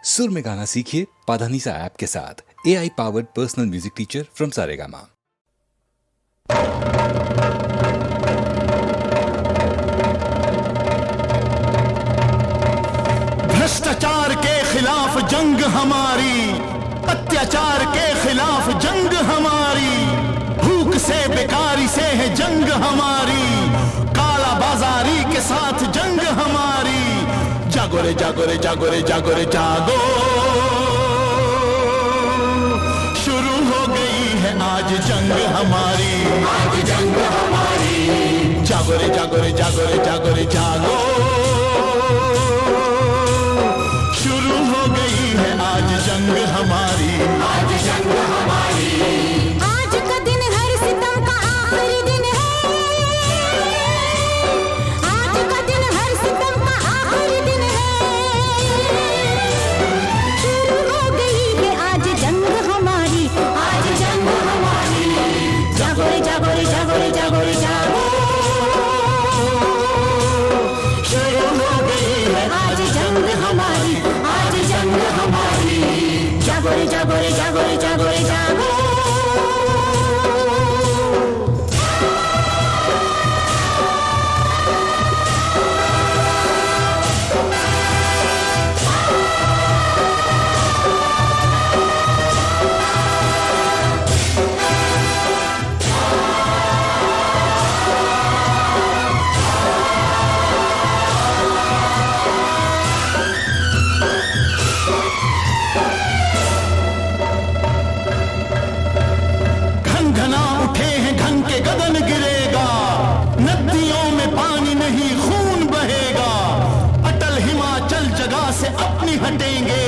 सुर में गाना सीखिए पाधानीसा ऐप के साथ। AI powered personal music teacher from Saregama. भ्रष्टाचार के खिलाफ जंग हमारी, अत्याचार के खिलाफ जंग हमारी, भूख से बेकारी से है जंग हमारी, काला बाजारी के साथ जंग हमारी। जागो रे जागो रे जागो रे जागो रे जागो, शुरू हो गई है आज जंग हमारी, आज जंग हमारी। जागो रे जागो रे जागो रे जागो रे जागो, शुरू हो गई है आज जंग हमारी, आज जंग हमारी। आज का दिन हर सितम का आखिरी दिन है, आज का दिन हर सितम का आखिरी दिन है। शुरू हो गई है आज जंग हमारी, आज जंग हमारी। जागो रे जागो रे जागो रे जागो रे जागो, शुरू हो गई है आज जंग हमारी, आज जंग हमारी। जागो रे जागो रे जागो रे जागो रे जागो। घना उठे हैं घन के गगन गिरेगा, नदियों में पानी नहीं खून बहेगा, अटल हिमाचल जगह से अपनी हटेंगे,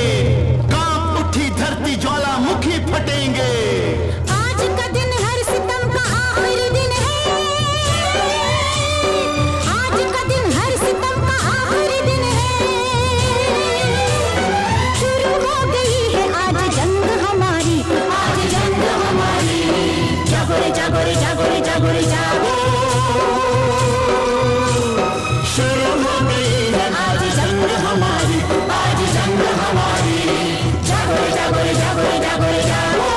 कांप उठी धरती ज्वालामुखी फटेंगे। आज का दिन हर सितम का आखिरी दिन है, आज का दिन हर सितम का आखिरी दिन है। शुरू हो गई है आज जंग हमारी, आज जंग हमारी। जागो रे जागो रे जागो रे जागो रे जागो, शुरू हो गई है आज जंग हमारी, आज जंग हमारी। जागो रे जागो रे जागो रे जागो रे जागो।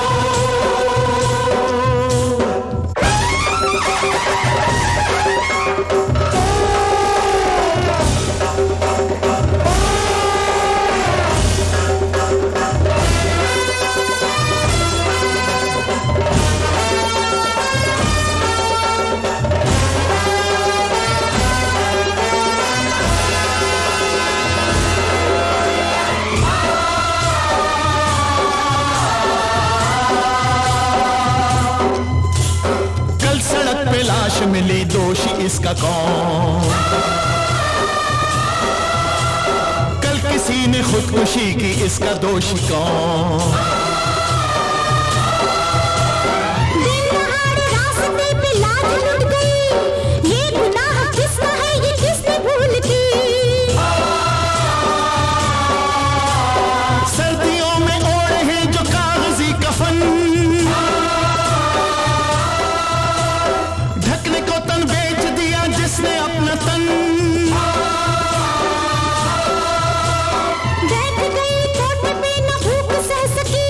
कल सड़क पे लाश मिली, दोषी इसका कौन? कल किसी ने खुदकुशी की, इसका दोषी कौन? दिन दहाड़े रास्ते पे लाज लुट गई, ये गुनाह किसका है, ये किसने भूल की। सर्दियों में ओढ़े हैं जो कागजी कफन, ढकने को तन बेच दिया जिसने अपना तन, बैठ गई चोट पे न भूख सह सकी,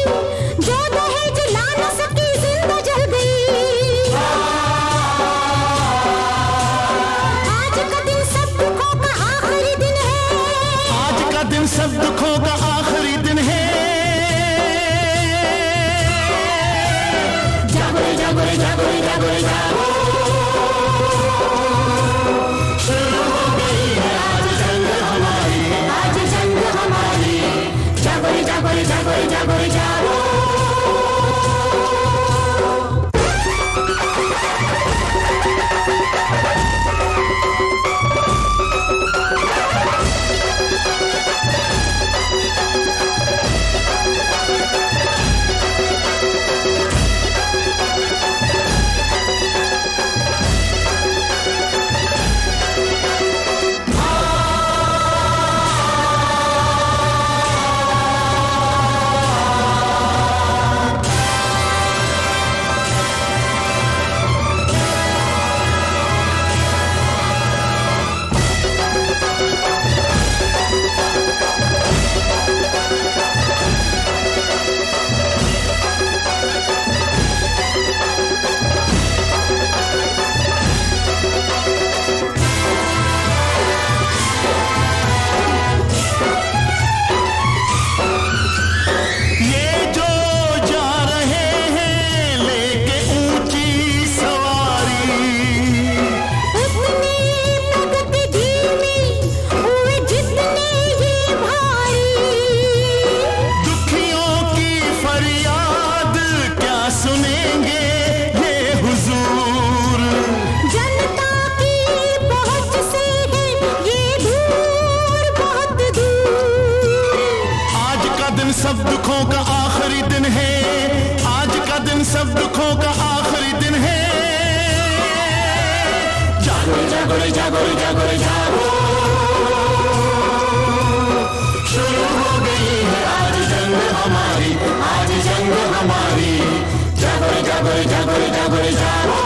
दिन सब दुखों का आखिरी दिन है, आज का दिन सब दुखों का आखिरी दिन है। जागो रे जागो रे जागो रे जागो रे जागो, शुरू हो गई है आज जंग हमारी, आज जंग हमारी। जागो रे जागो रे जागो रे जागो रे जागो।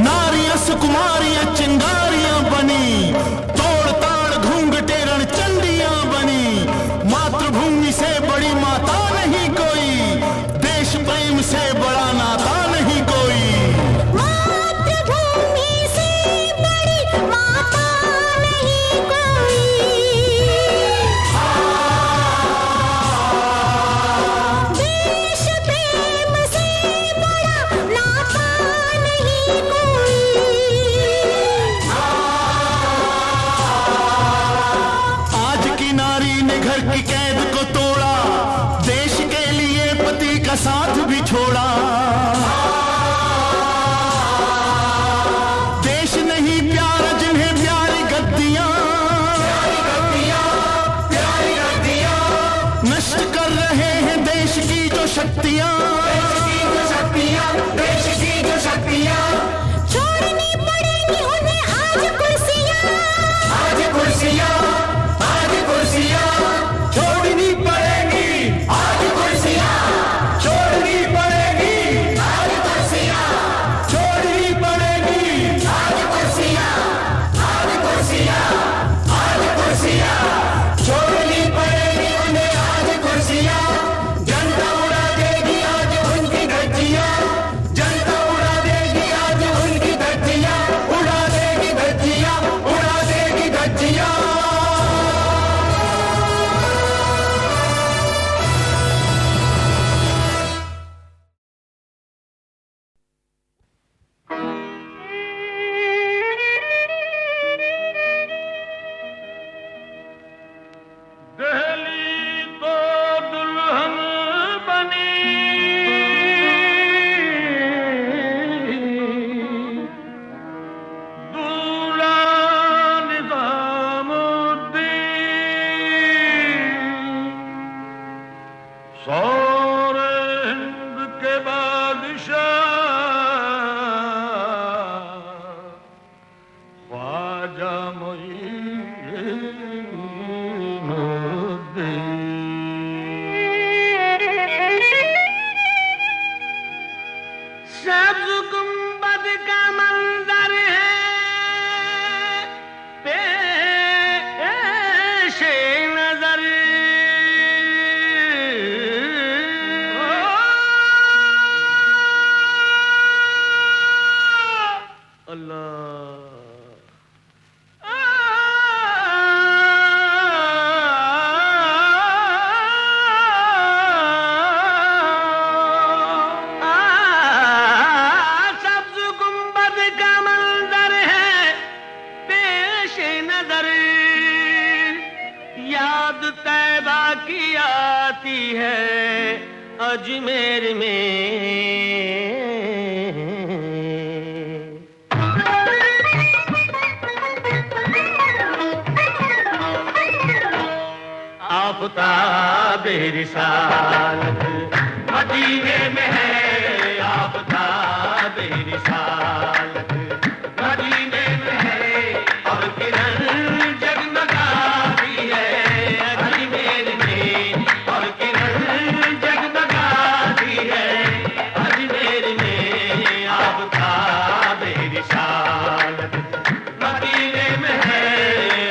नारियां सुकुमारियां चिंगारियां बनी, तोड़ ताड़ घूंघटे रण चंडियां बनी। मातृभूमि से बड़ी माता नहीं कोई, देश प्रेम से बड़ा नाता नहीं कोई। मातृभूमि से बड़ी माता नहीं कोई, देश प्रेम से बड़ा नाता नहीं कोई। आज की नारी ने घर की कैद को तोड़ा, देश के लिए पति का साथ भी छोड़ा। देश नहीं प्यारा जिन्हें प्यारी गद्दियां, नष्ट कर रहे हैं देश की जो शक्तियां, देश की जो शक्तियां। छोड़नी पड़ेंगी उन्हें आज कुर्सियां, आज कुर्सियां, आज कुर्सियां छोड़नी पड़ेगी, आज कुर्सियां छोड़नी पड़ेगी, आज कुर्सियां छोड़नी पड़ेगी, आज कुर्सियां, आज कुर्सियां, आज कुर्सियां छोड़नी पड़ेगी उन्हें, आज कुर्सियां। जनता उड़ा देगी आज उनकी धज्जियां, जनता उड़ा देगी आज उनकी धज्जियां, उड़ा देगी धज्जियां, उड़ा देगी धज्जियां। दहली तो दुल्हन बनी, दूल्हा निजामुद्दीन, सौरे हिंद के बादशाह, ख्वाजा सब्ज गुंबद का मंजर है पेशे नजर, सब्ज गुंबद का मंजर है पेशे नजर, याद तैबा की आती है अजमेर में। आफ़ताब रिसालत मदीने में है, आफ़ताब रिसालत मदीने में है, और किरण जगमगाती है अजमेर में, और किरण जगमगाती है अजमेर में। आफ़ताब रिसालत मदीने में है,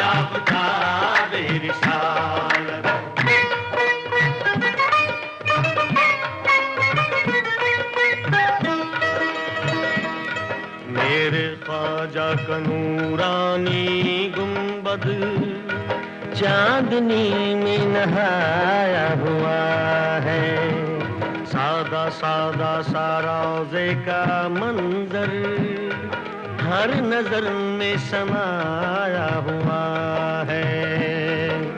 आफ़ताब रिसालत। मेरे ख्वाजा का नूरानी गुंबद चांदनी में नहाया हुआ है, सादा सादा सा रोज़े का मंजर हर नजर में समाया हुआ है।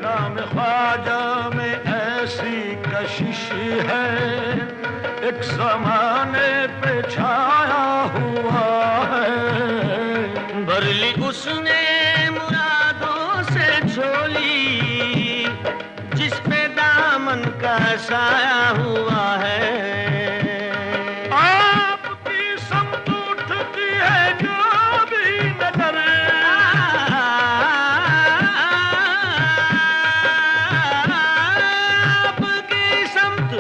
नाम ख्वाजा में ऐसी कशिश है, एक जमाने पे छाया हुआ है। बरली उस तूने मुरादों से झोली जिस पे दामन का साया हुआ है। आपकी समत उठती है जो भी नजर, आपकी समत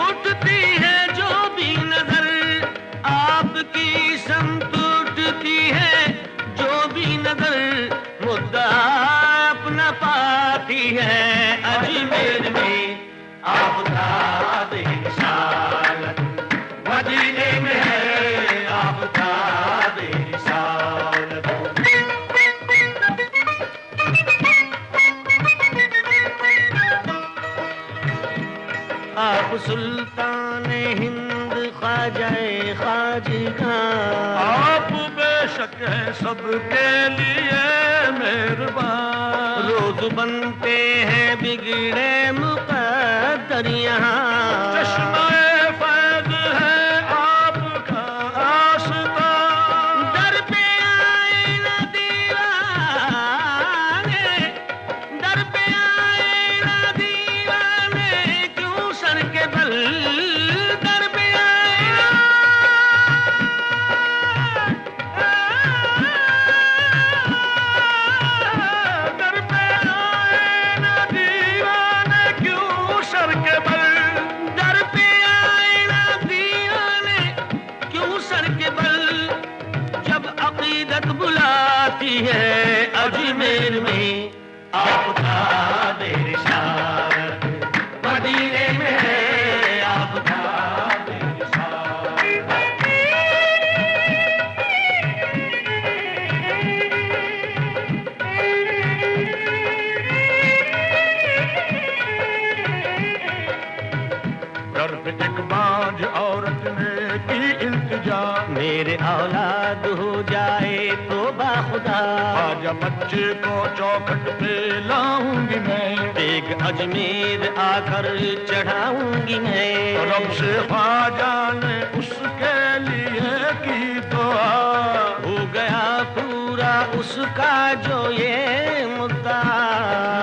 उठती है जो भी नजर, आपकी समत उठती है जो भी नजर, मुद्दा अपना पाती है अजमेर में आफताब रिसालत, मदीने में है आफताब रिसालत। आप सुल्तान हिंद ख्वाजाए खाजिगा, आप बेशक है सबके लिए मेहरबान। रोज बनते हैं बिगड़े मुकद्दर यहाँ, चश्मे फैज़ है आपका आस्था, दर पे आए न दीवाने, दर पे आए न दीवाने, क्यों सर के बल दर पे आए दर पे आए न दीवाने क्यों सर के बल, दर पे आए न दीवाने क्यों सर के बल, जब अकीदत बुलाती है अजमेर में आफताब रिसालत, मदीने में है आफताब रिसालत। दर पे एक बांझ औरत ने की इल्तिजा, मेरे औलाद हो जाए तो बाखुदा, आजा बच्चे को चौखट पे लाऊंगी मैं, बेग अजमेर आकर चढ़ाऊंगी मैं। रब से ख्वाजा ने उसके लिए की दुआ, हो गया पूरा उसका जो ये मुद्दा,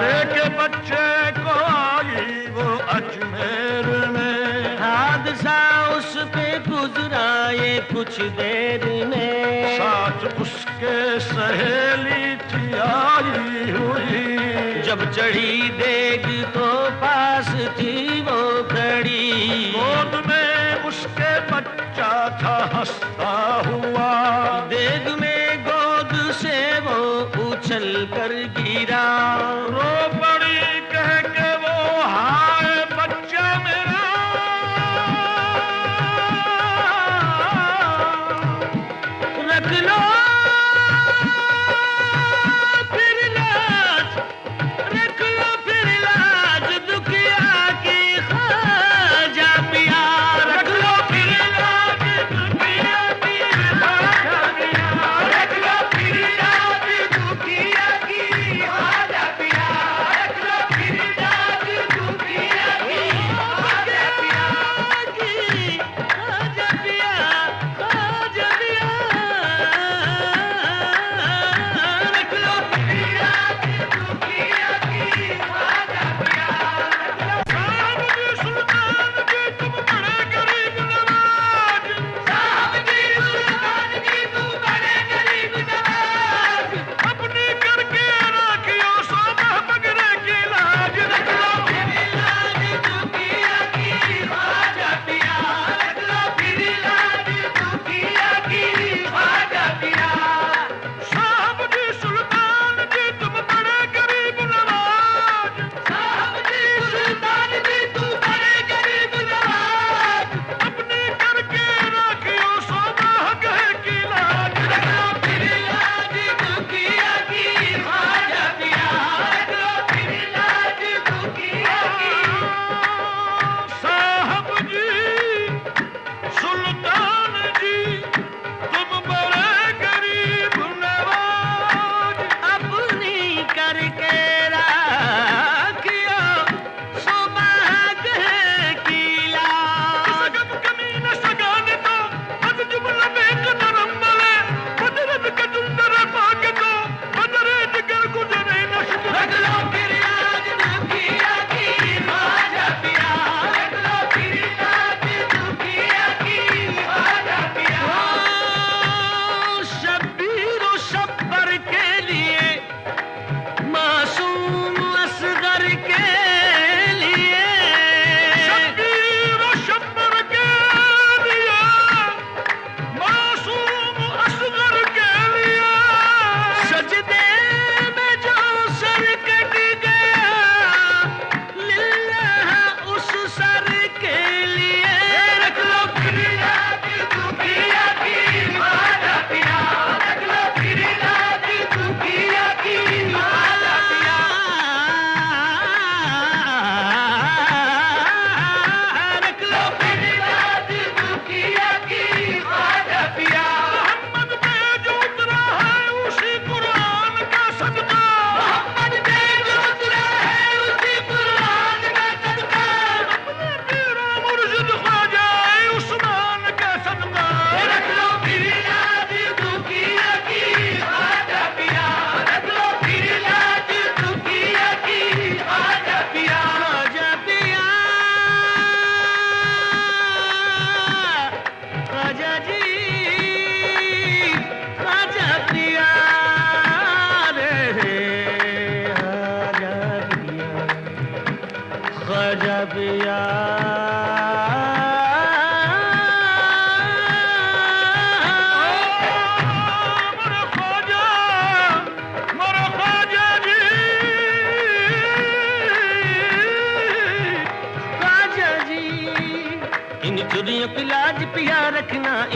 लेके बच्चे को आई वो अजमेर में, हादसा उस पे गुजरा ये कुछ देर में, साथ उसके सहेली थी आई हुई, जब चढ़ी देग तो पास थी वो खड़ी, गोद में उसके बच्चा था हंसता हुआ, देग में गोद से वो उछल कर गिरा, रो पड़ी कह के वो हाय बच्चा मेरा, रख लो फिर लाज, रख लो फिर लाज दुखिया की ख्वाजा पिया, रख लो फिर लाज दुखिया की ख्वाजा पिया, रख लो फिर लाज दुखिया की ख्वाजा पिया।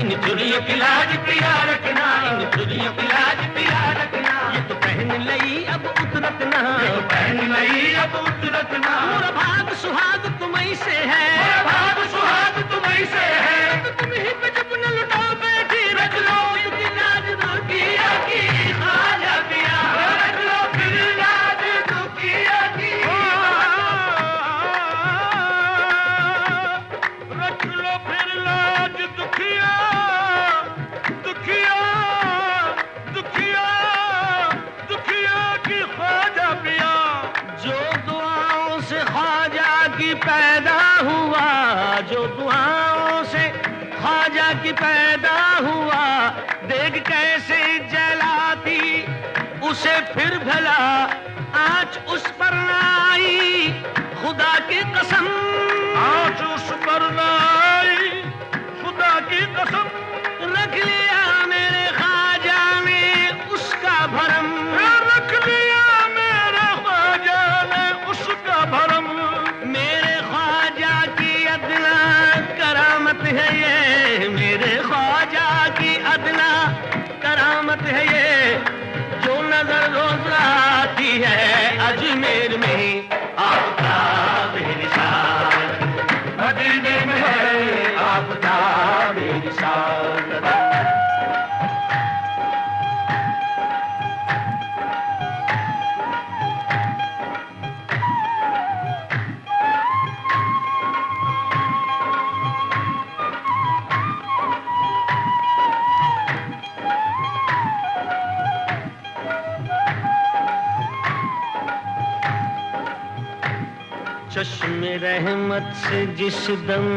इन चुड़ियों की लाज पिया रखना, इन चुड़ियों की लाज पिया रखना। ये तो पहन लई अब उतरत ना, ये तो पहन लई अब उतरत ना। मोरा भाग सुहाग तुम्हीं से है, मोरा भाग सुहाग तुम्हीं से है। तो तुम ही पे जब न लुटाओ बैठी रख लो की लाज दुखिया की खाजा पिया, रख लो फिर लाज दुखिया की, रख लो फिर लाज दुखिया, दुखिया दुखिया दुखिया की ख्वाजा पिया। जो दुआओं से ख्वाजा की पैदा हुआ, जो दुआओं से ख्वाजा की पैदा हुआ, देख कैसे जलाती उसे फिर भला आँच उस पर न आई, खुदा की कसम आँच उस पर न आई, खुदा की कसम। रख लिया मेरे ख्वाजा ने उसका भरम, रख लिया मेरे ख्वाजा ने उसका भरम। मेरे ख्वाजा की अदना करामत है ये, मेरे ख्वाजा की अदना करामत है ये। जो नजर रोज आती है अजमेर में आपका बेनिशान, मदीने में है आपका बेनिशान। चश्मे रहमत से जिस दम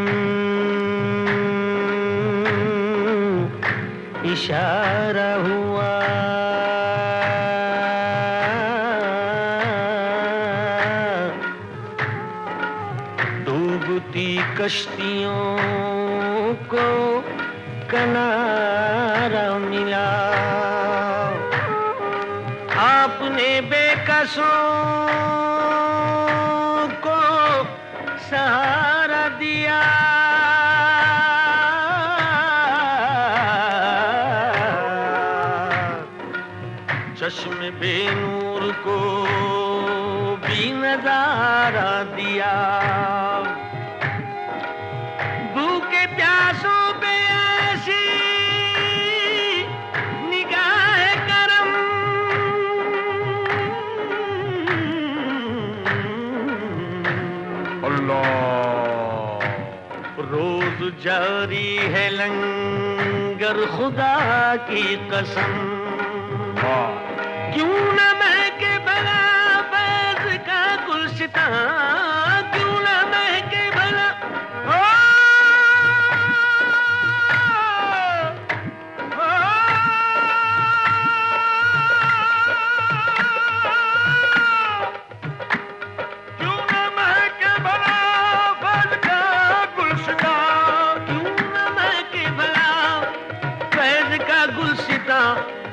इशारा हुआ, डूबती कश्तियों को किनारा मिला। आपने बेकसों सहारा दिया, चश्मे बेनूर को भी नजारा दिया। भूखे प्यासों पे ऐसी निगाह करम, रोज जारी है लंगर खुदा की कसम। क्यों न महके भला फैज़ का गुलशिता, क्यों न महके भला क्यों न महके भला फैज़ का गुलशिता, क्यों न महके भला फैज़ का गुलशिता।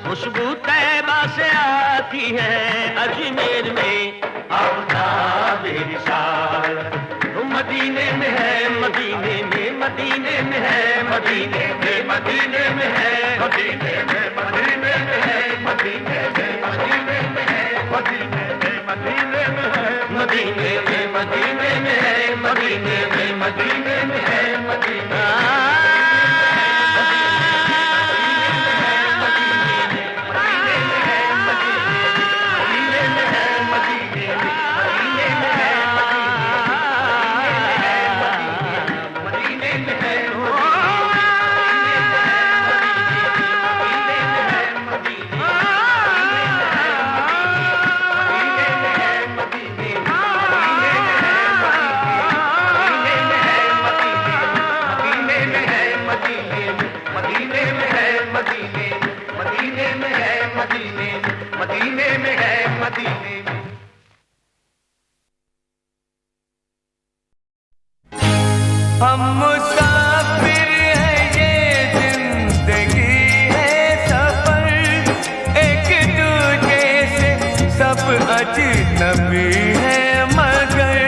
खुशबू तैबा से आती है अजमेर में आपका बेनिशान। मदीने में है, मदीने में, मदीने में है, मदीने में, मदीने में है, मदीने में, मदीने में है, मदीने में, मदीने में है, मदीने में, मदीने में है, मदीने में, मदीने में है, मदीने में, मदीने में है, मदीने हम मुसाफिर हैं, ये जिंदगी है सफर, एक दूजे से सब अजनबी है मगर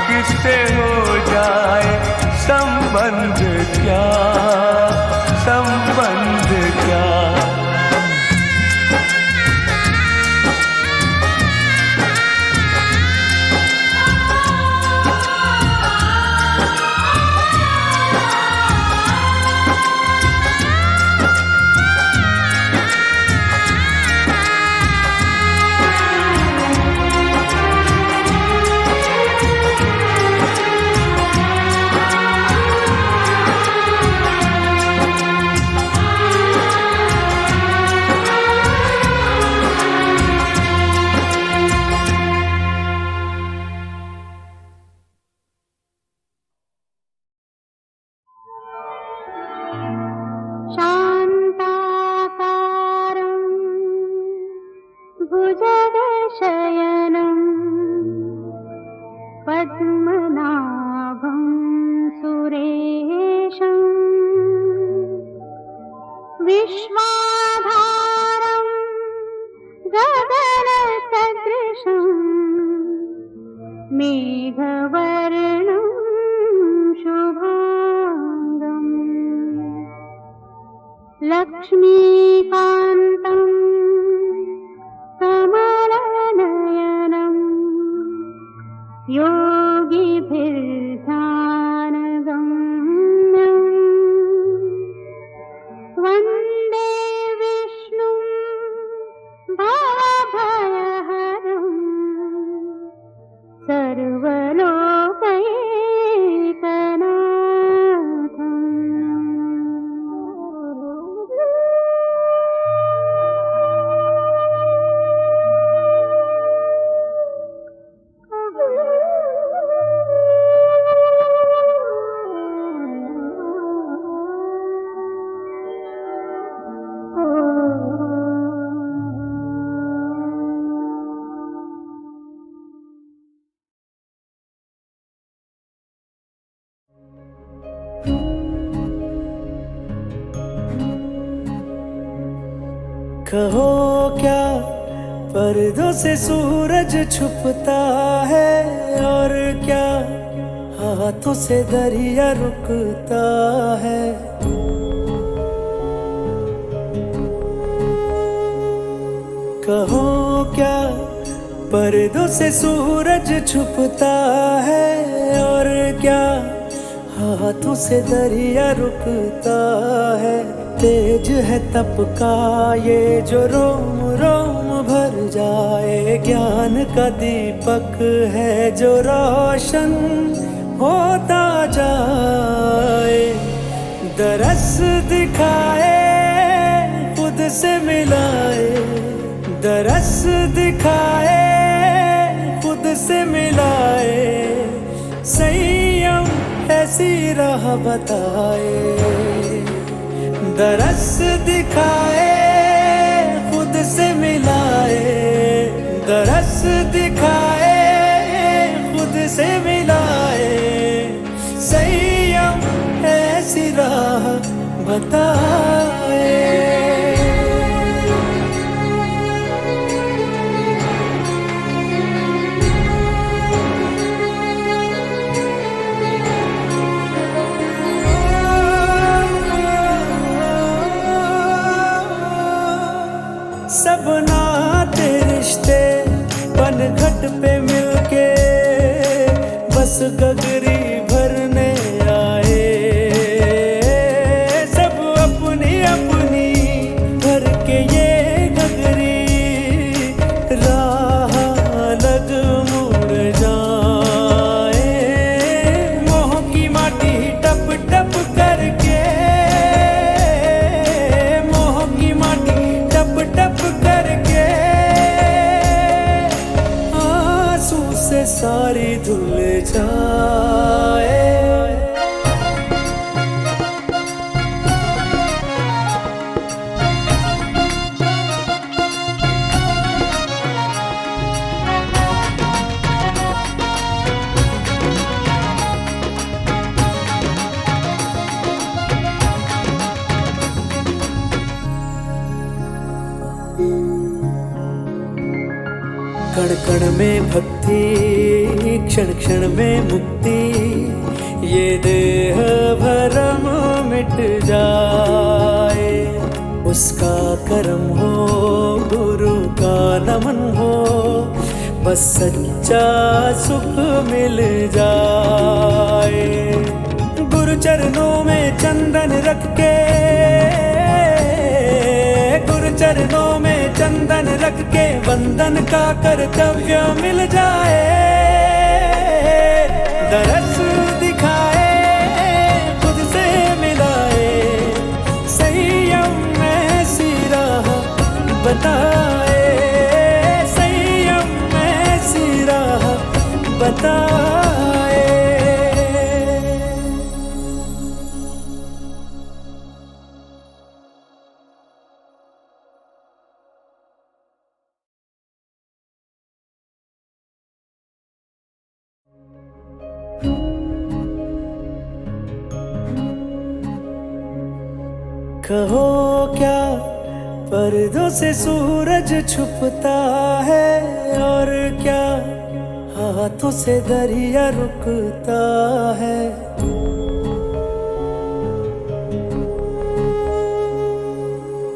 किससे हो जाए संबंध क्या, संबंध क्या। भुजगशयनं पद्मनाभं सुरेशं विश्वाधारं गगनसदृशं मेघवर्णं शुभांगं लक्ष्मीकान्तं कमलनयनं योगिभिर्ध्यानगम्यं वन्दे विष्णुं भवभयहरं कहो क्या पर्दों से सूरज छुपता है, और क्या हाथों से दरिया रुकता है। कहो क्या पर्दों से सूरज छुपता है, और क्या हाथों से दरिया रुकता है। तेज है तप का ये जो रोम रोम भर जाए, ज्ञान का दीपक है जो रोशन होता जाए। दरस दिखाए खुद से मिलाए, दरस दिखाए खुद से मिलाए। संयम ऐसी राह बताए, दरस दिखाए खुद से मिलाए, दरस दिखाए खुद से मिलाए। संयम ऐसी राह बताए। सब नाते रिश्ते पनघट पे मिलके बस गगरी भरने आए। सब अपनी अपनी भर के ये गगरी राह लग मुड़ जाए। मोह की माटी टप टप करके, मोह की माटी टप टप करके आंसू से सारी धुल जाए। कण कण में भक्ति क्षण क्षण में मुक्ति, ये देह भरम मिट जाए। उसका करम हो, गुरु का नमन हो, बस सच्चा सुख मिल जाए। गुरु चरणों में चंदन रख के, गुरु चरणों में चंदन रख के वंदन का कर्तव्य मिल जाए। दरस दिखाए, खुद से मिलाए, संयम में सी राह बताए, संयम में सी राह बताए। कहो क्या पर्दों से सूरज छुपता है, और क्या हाथों से दरिया रुकता है।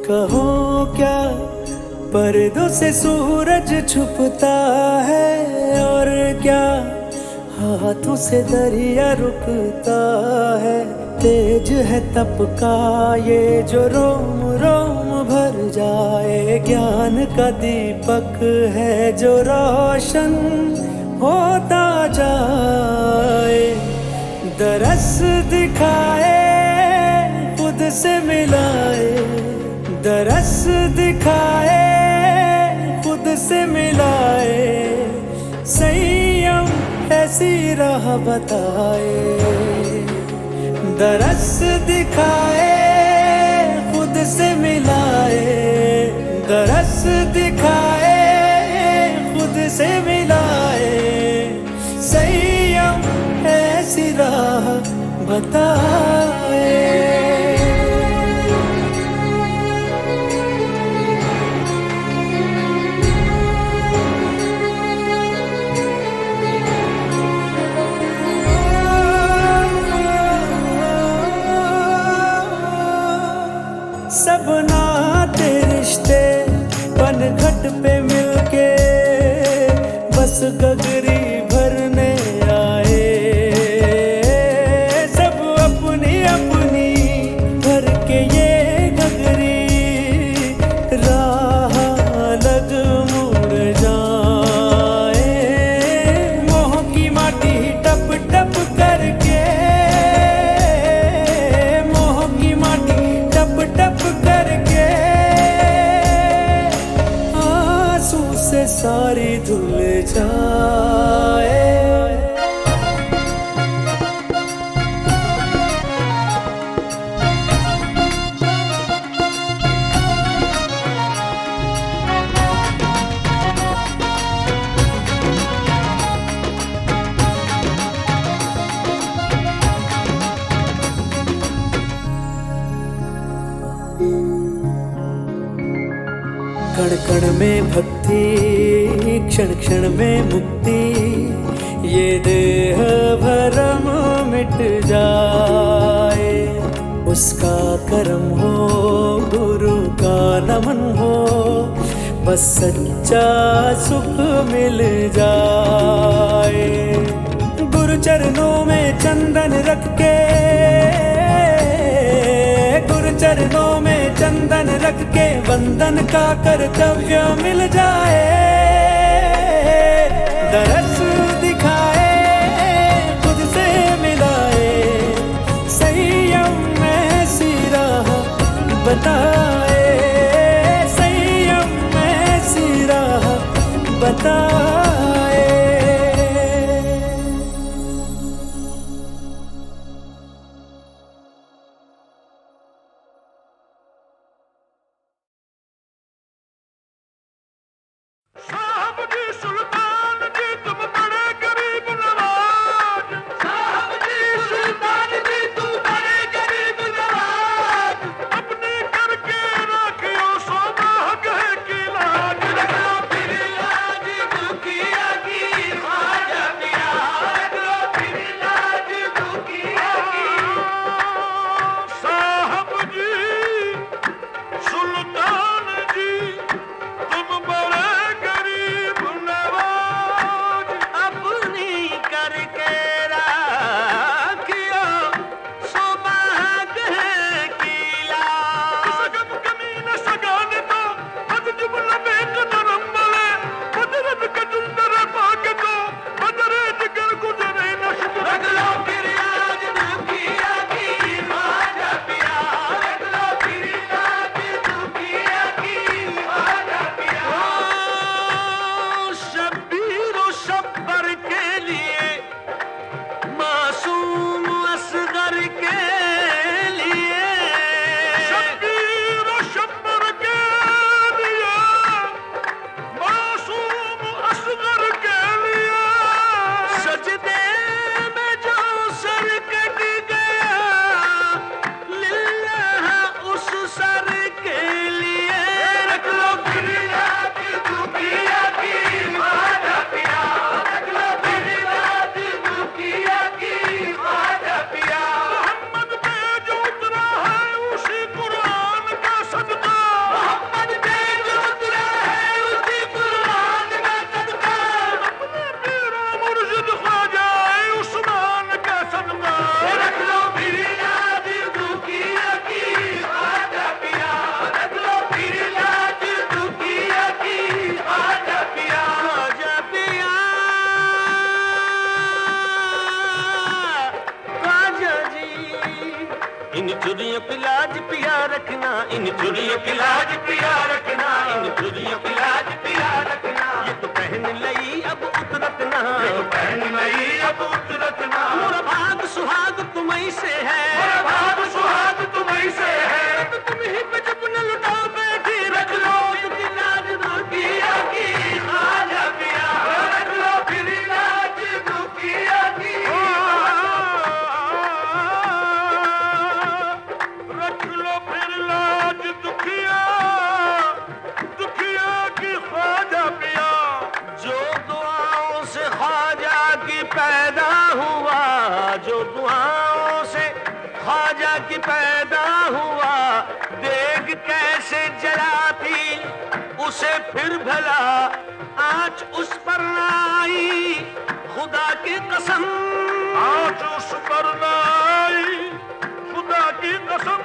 कहो क्या पर्दों से सूरज छुपता है, और क्या हाथों से दरिया रुकता है। तेज है तप का ये जो रोम रोम भर जाए, ज्ञान का दीपक है जो रोशन होता जाए। दरस दिखाए, खुद से मिलाए, दरस दिखाए, खुद से मिलाए, संयम ऐसी राह बताए। दरस दिखाए, खुद से मिलाए, दरस दिखाए, खुद से मिलाए, संयम ऐसी राह बताए। सब नाते रिश्ते पनघट पे मिलके बस गगरी भरने आए। सब अपनी अपनी भर के ये गगरी राह लग मुड़ जाए। मोह की माटी टप टप करके, मोह की माटी टप टप करके आंसू से सारी धुल जाए। कण कण में भक्ति, क्षण क्षण में मुक्ति, ये देह भरम मिट जाए। उसका करम हो, गुरु का नमन हो, बस सच्चा सुख मिल जाए। गुरु चरणों में चंदन रख के, गुरु चरणों में चंदन रख के वंदन का कर्तव्य मिल जाए। दरस दिखाए, खुद से मिलाए, संयम में सी राह बताए, संयम में सी राह बताए। साहब जी सुल्तान जी तुम इन चुरियों की लाज पिया रखना, इन चुरियों की लाज पिया रखना, इन चुरियों की लाज पिया रखना। ये तो पहन लई अब उतरत ना, ये तो पहन लई अब उतरत ना। मोरा भाग सुहाग तुम्हीं से है, मोरा भाग सुहाग तुम्हीं से है। तो तुम ही पे जब न लुटाओ बैठी रख लो इनकी लाज दुखिया की, खाजा पिया रख लो फिर लाज दुखिया की। रख लो फिर लाज दुखिया, दुखिया की ख्वाजा पिया। जो दुआओं से ख्वाजा की पैदा हुआ, जो दुआओं से ख्वाजा की पैदा हुआ, देख कैसे जलाती उसे फिर भला आँच उस पर ना आई, खुदा की कसम आँच उस पर ना आई, खुदा की कसम।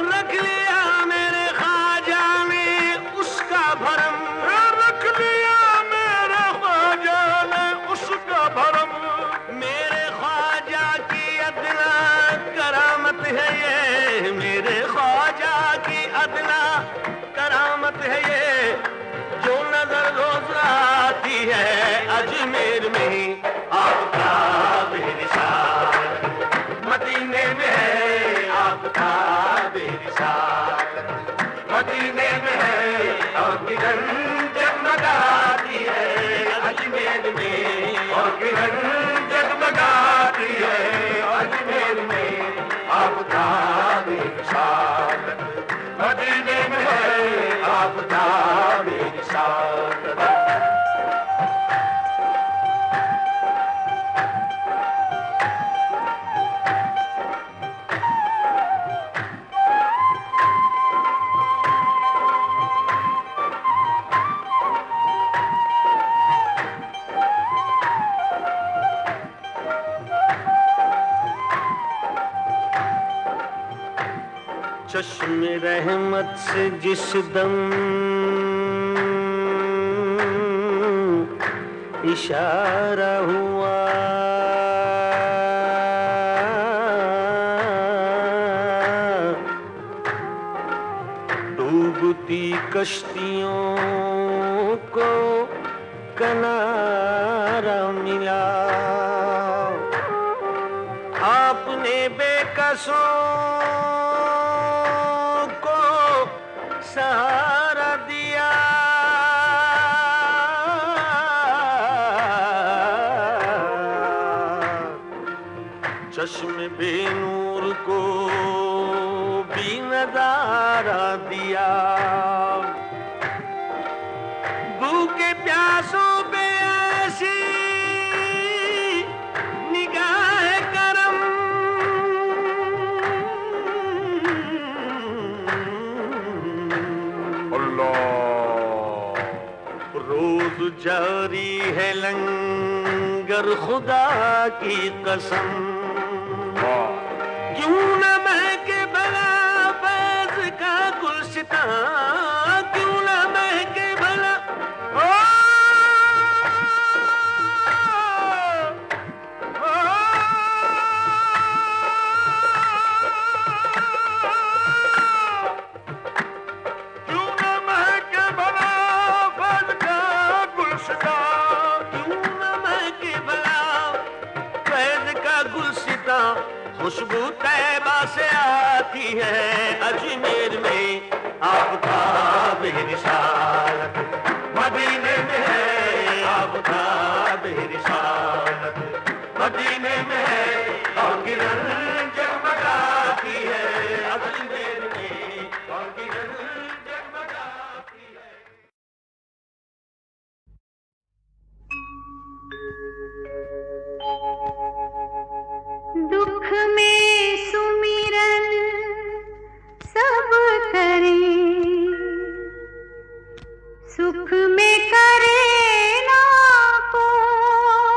रख लिया मेरे ख्वाजा ने उसका भरम, रख लिया मेरे ख्वाजा ने उसका भरम। मेरे ख्वाजा की अदना करामत है ये, मेरे ख्वाजा की अदना करामत है ये। जो नजर रोज आती है अजमेर में आपका बेरिसालत, मदीने में है आपका बेरिसालत, मदीने में है और किरण जगमगाती है अजमेर में, और किरण जगमगाती है अजमेर में आपका बेरिसालत, मदीने में है आपका बेरिसालत। चश्मे रहमत से जिस दम इशारा हुआ, डूबती कश्तियों को किनारा मिला। आपने बेकसों सहारा दिया, चश्मे बेनूर को भी नजारा दिया। भूखे प्यासों पे ऐसी निगाह करम, रोज जारी है लंगर खुदा की कसम। क्यों न महके भला फैज़ का गुलसितां, क्यों न महके भला क्यों न महके भला फैज़ का गुलसितां, क्यों न महके भला फैज़ का गुलसितां। खुशबू तैबा से आती है अजमेर में आपका बेरिसालत, मदीने में है आपका बेरिसालत, मदीने में है और किरण जगमगाती है अजमेर में, और किरण जगमगाती है। दुख में सुमिरन सब करे, सुख में करे ना कोई।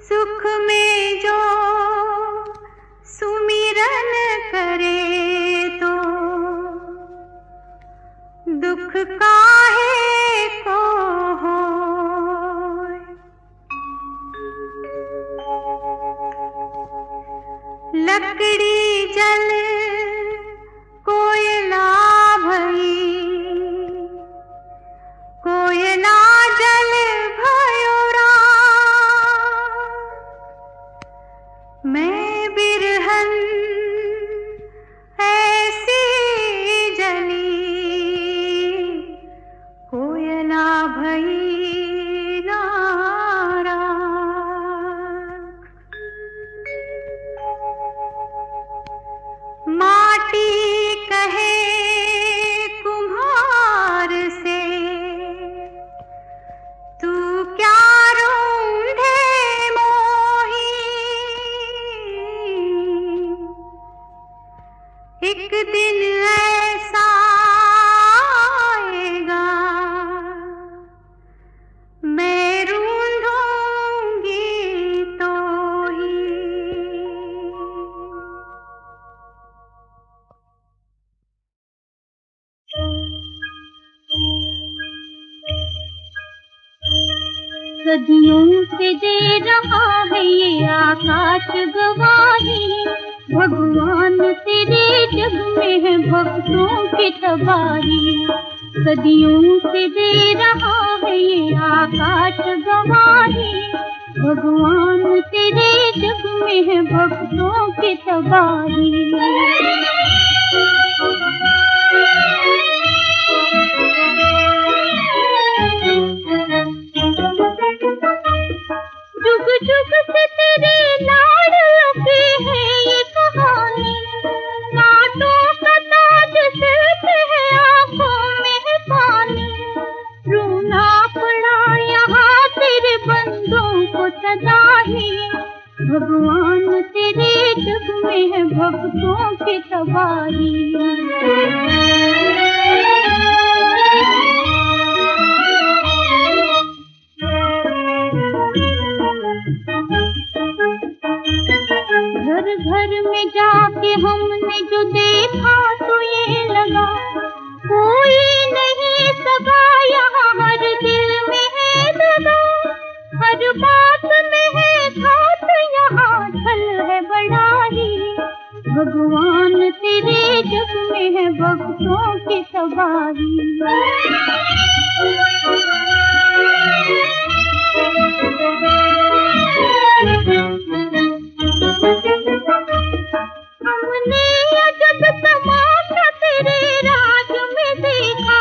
सुख में जो सुमिरन करे तो दुख काहे को होय। लकड़ी जल कोयला भई, कोयला जल भयो राम। मैं बिरहन ऐसी जली, कोयला भई माटी कहे कुम्हार से, तू क्या रूंधे मोही। एक दिन ऐसा आएगा मैं रूंधूंगी तो ही। सदियों से दे रहा है ये आकाश गवाही, भगवान तेरे जग में है भक्तों की तबाही। सदियों से दे रहा है ये आकाश गवाही, भगवान तेरे जग में है भक्तों की तबाही। जुग जुग से तेरे लाड लगे है ये कहानी, कांटों का ताज सिर्फ है आंखों में पानी। रोना पड़ा यहाँ तेरे बंदों को सदा ही, भगवान तेरे जग में है भक्तों की तबाही। घर घर में जाके हमने जो देखा तो ये लगा, कोई नहीं सगा यहाँ हर दिल में है दगा। हर बात में है घात यहाँ छल है बड़ा ही, भगवान तेरे जग में है भक्तों की तबाही। हमने अजब तमाशा तेरे राज में देखा,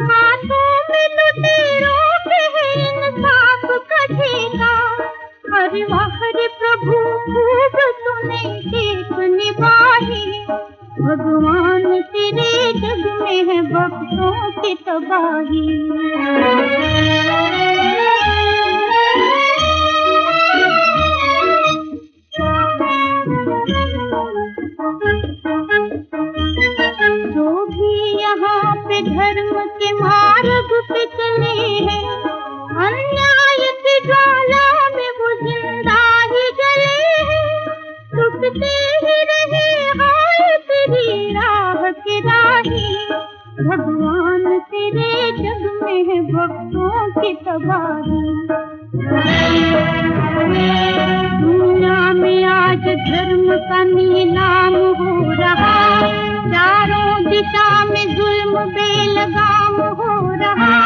हाथों में लुटेरों के है इंसाफ का ठेका। अरे वाह रे प्रभु खूब तूने देख निभाई, भगवान तेरे जग में है भक्तों की तबाही। जो भी यहाँ पे धर्म के मार्ग पे चले हैं, अन्याय की ज्वाला में वो जिंदा ही जले हैं। टूटते ही रहे हाय तेरी राह के राही, भगवान तेरे जग में है भक्तों की तबाही। दुनिया में आज धर्म का नीलाम हो रहा, चारों दिशा में जुल्म बेलगाम हो रहा।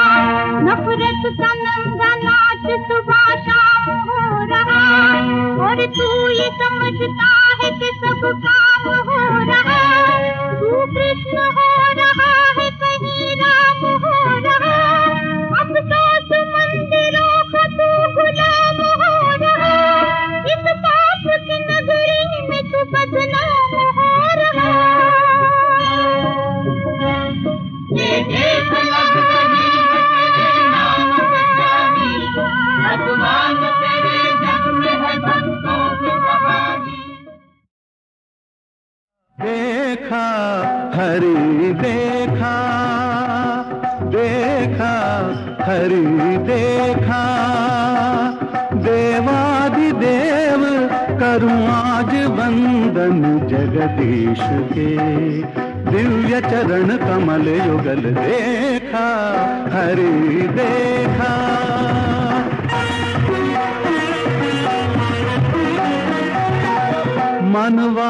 नफरत का नंगा नाच सुबह शाम हो रहा, और तू ये समझता है कि सब काम हो रहा। तू कृष्ण हो रहा है कहीं राम हो रहा, अफसोस मंदिरों का तू गुलाम हो रहा। इस पाप की नगरी में तू बदनाम हो रहा। ये देख लग रही है तेरे नाम बदनामी, भगवान तेरे जग में है भक्तों की तबाही। देखा हरि देखा, देखा हरि देखा, देवादिदेव करूं आज वंदन जगदीश के। दिव्य चरण कमल युगल देखा हरि देखा। मनवा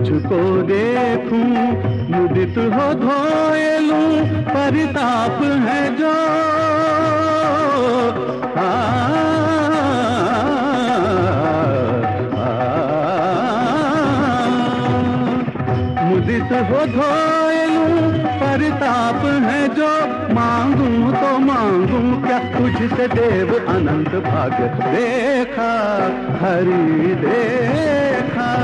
तुझको देखूं, मुदित हो धोए लूं, परिताप है जो मुदित हो धोए लूं, परिताप है जो, मांगूं तो मांगूं क्या, तुझसे देव अनंत भाग्य देखा, हरि देखा।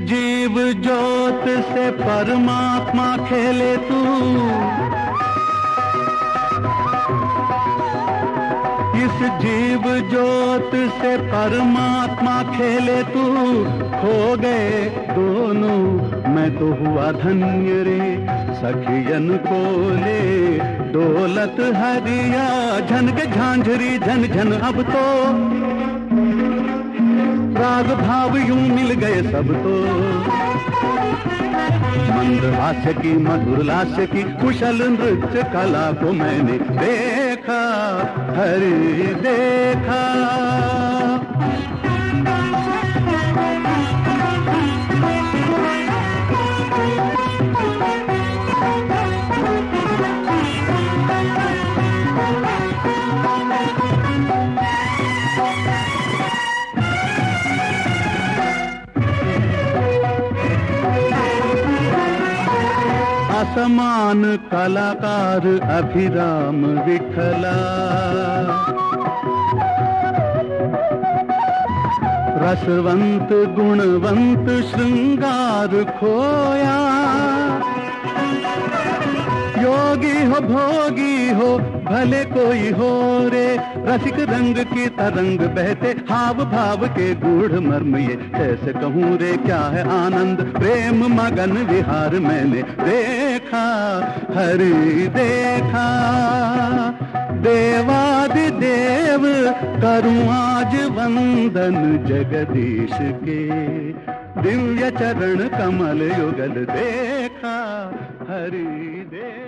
जीव ज्योत से परमात्मा खेले तू, इस जीव ज्योत से परमात्मा खेले तू, खो गए दोनों मैं तो हुआ धन्य रे, सखियन को ले दौलत हरिया, झन के झांझरी झन झन अब तो, राग भाव यूं मिल गए सब तो, मंद हास्य की मधुर लास्य की कुशल नृत्य कला को मैंने देखा, हरि देखा। असमान कलाकार अभिराम विठला, रसवंत गुणवंत श्रृंगार खोया, योगी हो भोगी हो भले कोई हो रे, रसिक रंग की तरंग बहते, हाव भाव के गूढ़ मर्म ये कैसे कहूँ रे, क्या है आनंद प्रेम मगन विहार मैंने देखा, हरि देखा। देवादिदेव करूं आज वंदन जगदीश के, दिव्य चरण कमल युगल देखा, हरि देखा।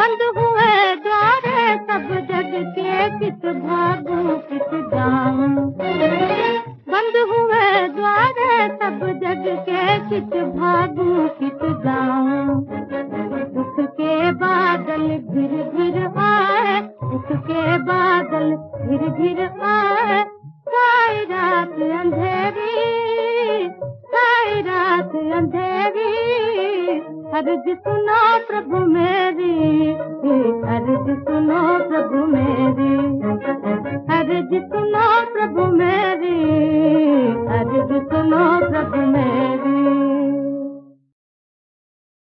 बंद हुए द्वार सब जग के किस भागूं किस जाऊं बंद हुए द्वार सब जग के किस भागूं किस जाऊं दुख के बादल घिर घिर आए दुख के बादल घिर घिर आए सारी रात अंधेरी सारी रात अंधेरी अर्ज सुनो प्रभु मेरी अर्ज सुनो प्रभु मेरी अर्ज सुनो